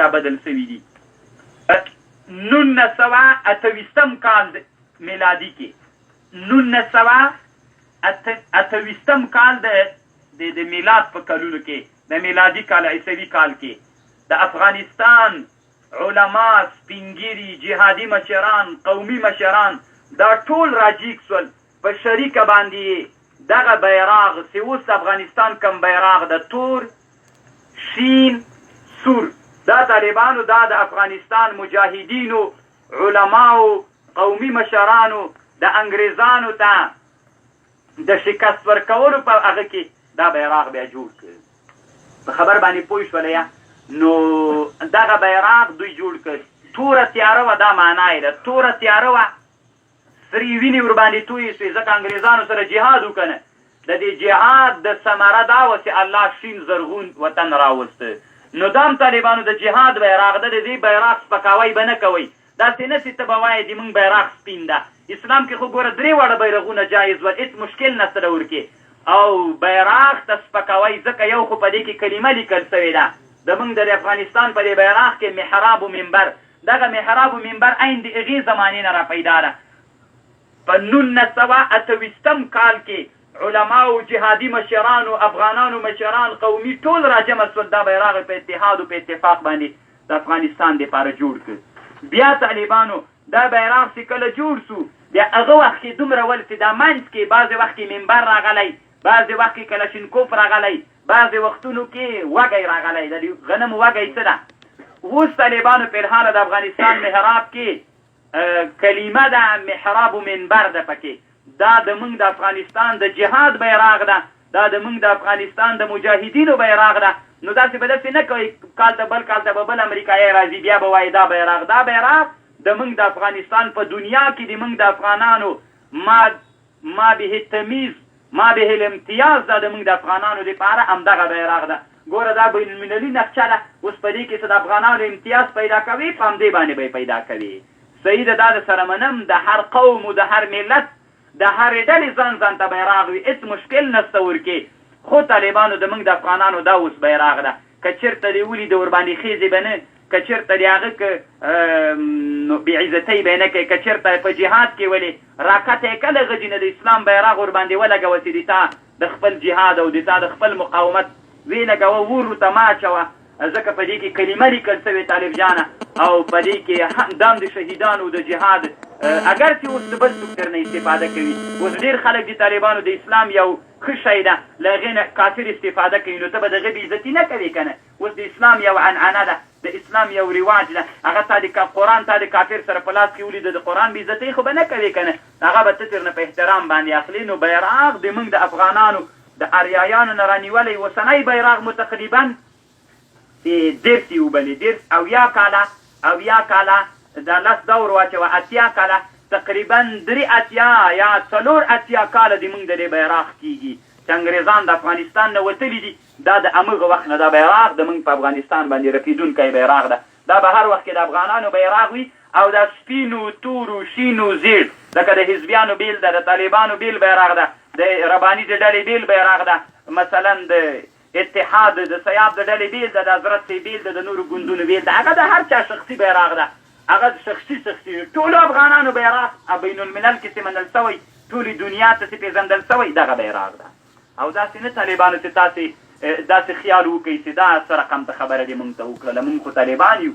را بدل شوي دي. 1928 کال میلادي کې 1928 کال د میلاد په کلونو کې د میلادي کال عیسوي کال کې د افغانستان علما، سپینګیري، جهادي مشران، قومي مشران دا ټول راجیګ شول په شریکه باندې دغه بیراغ چې اوس افغانستان کم بیراغ د تور شین سور دا طالبانو دا د افغانستان مجاهدینو، علماو، قومي مشرانو د انګریزانو ته د شکست ورکولو په هغه کې دا بیراغ بیا جوړ کړ. په خبر باندې پوه شولې یا نو دغه بیراغ دوی جوړ کړ. توره تیاره وه دا معنا یې ده. توره تیاره وه سرې وینې ورباندې تویې شوې ځکه انګریزانو سره جهاد وکنه. د دې جهاد د ثمره دا وه چې الله شین زرغون وطن راوسته. نو دا هم طالبانو د جهاد بیراغ ده. د دې بیراغ سپکاوی به نه کوئ. داسې نه چې ته به وایې د موږ بیراغ سپین ده. اسلام کې خو ګوره 3 واړه بیرغونه جایز ول، هېڅ مشکل نشته د ورکې. او بیراغ ته سپکوی ځکه یو خو په دې کې کلمه لیکل شوې ده زموږ د افغانستان په دې بیراغ کې محراب و منبر. دغه محراب و منبر عین د هغې زمانې نه را پیدا ده. په 1928 کال کې علماو، جهادي مشرانو، افغانانو مشران، قومي ټول راجمع شول. دا بیراغ په اتحاد و په اتفاق باندې د افغانستان دپاره جوړ کړ. بیا طالبانو دا بیراغ چې کله جوړ شو بیا هغه وخت کې دومره ول چې دا منځ کې بعضې وخت کې منبر راغلی، بعضې وخت کې کلشینکوف راغلی، بعضې وختونو کې وږی راغلی. د غنمو وږی څه ده؟ اوس طالبانو په الحال د افغانستان محراب کې کلمه ده، محراب و منبر ده. پکې دا د موږ د افغانستان د جهاد بیراغ ده، دا د موږ د افغانستان د مجاهدینو بیراغ ده. نو داسې به داسې نه کوئ کال ته بل کال ته به بل امریکایي راځي بیا به وایي دا بیراغ. دا بیراغ د موږ د افغانستان په دنیا کې د موږ د افغانانو ما به تمیز، ما به الامتیاز دا د موږ د افغانانو دپاره همدغه بیراغ ده. ګوره دا بین المللي نقشه ده. اوس په دې کې چې د افغانانو امتیاز پیدا کوي په همدې باندې به یې پیدا کوي. صحیح ده. دا د سره منم د هر قوم و د هر ملت د هرې ډلې ځان ته بیراغ وي، هېڅ مشکل نشته ورکې. خو طالبانو د موږ د افغانانو دا اوس بیراغ ده. که چېرته دې ولید ورباندې خېزې به نه، که چېرته د هغه بېعزتۍ به یې نه کوي، که چېرته په جهاد کې ولې راکته یې کله غځي نه د اسلام بیراغ ورباندې ولګوه چې د تا د خپل جهاد او د تا د خپل مقاومت ویې لګوه، ور ورته مه اچوه. ځکه په دې کې کلمه لیکل شوې طالب جانه او په دې کې دام د شهیدانو د جهاد اگر چې اوس د بل څوک درنه استفاده کوي. اوس ډېر خلک د طالبانو د اسلام یو ښه شی ده له هغې نه کافر استفاده کوي. نو ته به د هغه بېعزتي نه کوې که نه. اوس د اسلام یو عنعنه ده، د اسلام یو رواج ده. هغه تا د قرآن تا د کافر سره په لاس کې ولیده، د قرآن بېعزتۍ خو به نه کوې که نه. هغه به ته ترنه په احترام باندې اخلي. نو بیراغ د موږ د افغانانو د اریایانو نه رانیولی اوسنی بیراغ مو تقریبا 10 وبلې 10 اویا کاله دا 10 دور واچوه 80 کاله تقریبا 3 یا 4 کاله د موږ د دې بیراغ کېږي چې انګریزان د افغانستان نه وتلي دي. دا د همغه وخت نه دا بیراغ د موږ په افغانستان باندې رپېدونکی بیراغ ده. دا به هر وخت کې د افغانانو بیراغ وي او د سپینو، تورو، شینو، زیړ لکه د حزبیانو بیل ده، د طالبانو بیل بیراغ ده، د رباني د ډلې بیل بیراغ ده، مثلا د اتحاد د سیاب د ډلې بیل ده، د حضرت سی بیل ده، د نورو ګوندونو بیل ده. هغه د هر چا شخصي بیراغ ده. هغه شخصي ټولو افغانانو بیراغ بین الملل کې چې منل شوی، ټولې دنیا ته چې پېژندل شوی دغه بیراغ ده. او داسې نه طالبانو چې تاسې داسې خیال وکړئ چې دا څه رقم ته خبره دې موږ ته وکړله. موږ خو طالبان یو